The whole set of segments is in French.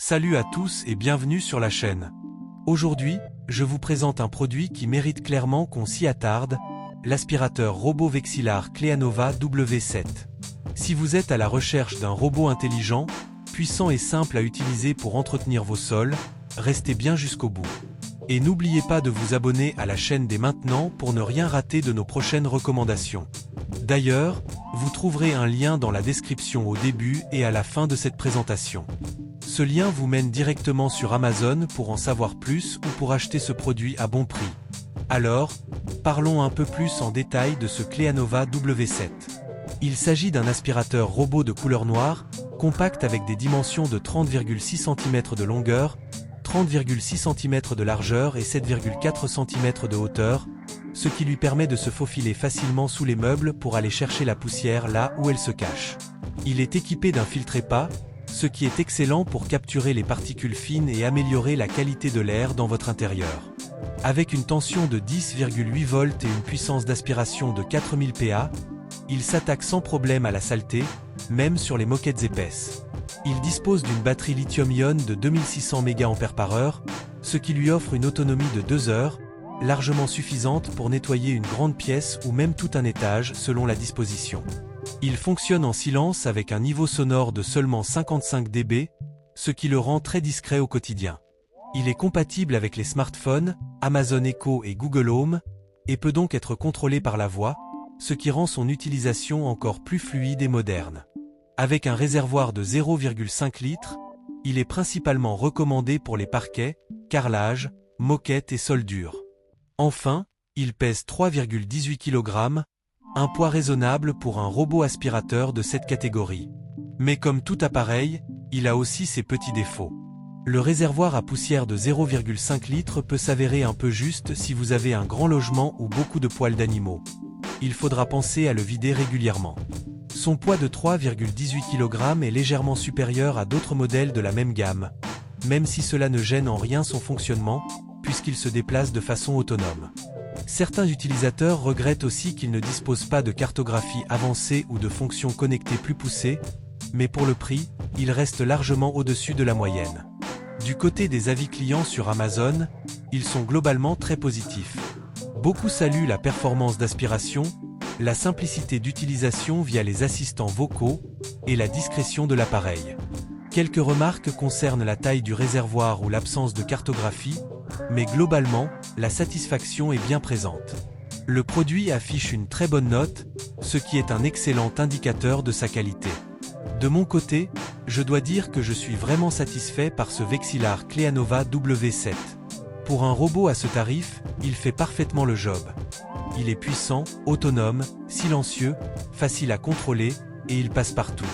Salut à tous et bienvenue sur la chaîne. Aujourd'hui, je vous présente un produit qui mérite clairement qu'on s'y attarde, l'aspirateur robot Vexilar Cleanova W7. Si vous êtes à la recherche d'un robot intelligent, puissant et simple à utiliser pour entretenir vos sols, restez bien jusqu'au bout. Et n'oubliez pas de vous abonner à la chaîne dès maintenant pour ne rien rater de nos prochaines recommandations. D'ailleurs, vous trouverez un lien dans la description au début et à la fin de cette présentation. Ce lien vous mène directement sur Amazon pour en savoir plus ou pour acheter ce produit à bon prix. Alors, parlons un peu plus en détail de ce Cleanova W7. Il s'agit d'un aspirateur robot de couleur noire, compact avec des dimensions de 30,6 cm de longueur, 30,6 cm de largeur et 7,4 cm de hauteur, ce qui lui permet de se faufiler facilement sous les meubles pour aller chercher la poussière là où elle se cache. Il est équipé d'un filtre HEPA, ce qui est excellent pour capturer les particules fines et améliorer la qualité de l'air dans votre intérieur. Avec une tension de 10,8 volts et une puissance d'aspiration de 4000 PA, il s'attaque sans problème à la saleté, même sur les moquettes épaisses. Il dispose d'une batterie lithium-ion de 2600 mAh, ce qui lui offre une autonomie de 2 heures, largement suffisante pour nettoyer une grande pièce ou même tout un étage selon la disposition. Il fonctionne en silence avec un niveau sonore de seulement 55 dB, ce qui le rend très discret au quotidien. Il est compatible avec les smartphones, Amazon Echo et Google Home, et peut donc être contrôlé par la voix, ce qui rend son utilisation encore plus fluide et moderne. Avec un réservoir de 0,5 litres, il est principalement recommandé pour les parquets, carrelages, moquettes et sols durs. Enfin, il pèse 3,18 kg, un poids raisonnable pour un robot aspirateur de cette catégorie. Mais comme tout appareil, il a aussi ses petits défauts. Le réservoir à poussière de 0,5 litres peut s'avérer un peu juste si vous avez un grand logement ou beaucoup de poils d'animaux. Il faudra penser à le vider régulièrement. Son poids de 3,18 kg est légèrement supérieur à d'autres modèles de la même gamme, même si cela ne gêne en rien son fonctionnement, puisqu'il se déplace de façon autonome. Certains utilisateurs regrettent aussi qu'il ne dispose pas de cartographie avancée ou de fonctions connectées plus poussées, mais pour le prix, il reste largement au-dessus de la moyenne. Du côté des avis clients sur Amazon, ils sont globalement très positifs. Beaucoup saluent la performance d'aspiration, la simplicité d'utilisation via les assistants vocaux et la discrétion de l'appareil. Quelques remarques concernent la taille du réservoir ou l'absence de cartographie, mais globalement, la satisfaction est bien présente. Le produit affiche une très bonne note, ce qui est un excellent indicateur de sa qualité. De mon côté, je dois dire que je suis vraiment satisfait par ce Vexilar Cleanova W7. Pour un robot à ce tarif, il fait parfaitement le job. Il est puissant, autonome, silencieux, facile à contrôler, et il passe partout.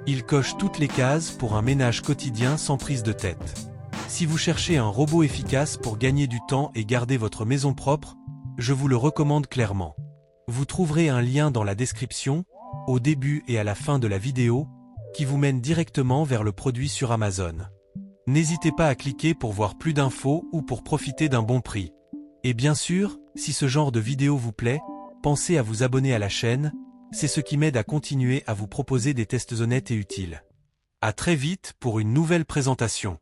Il coche toutes les cases pour un ménage quotidien sans prise de tête. Si vous cherchez un robot efficace pour gagner du temps et garder votre maison propre, je vous le recommande clairement. Vous trouverez un lien dans la description, au début et à la fin de la vidéo, qui vous mène directement vers le produit sur Amazon. N'hésitez pas à cliquer pour voir plus d'infos ou pour profiter d'un bon prix. Et bien sûr, si ce genre de vidéo vous plaît, pensez à vous abonner à la chaîne, c'est ce qui m'aide à continuer à vous proposer des tests honnêtes et utiles. À très vite pour une nouvelle présentation.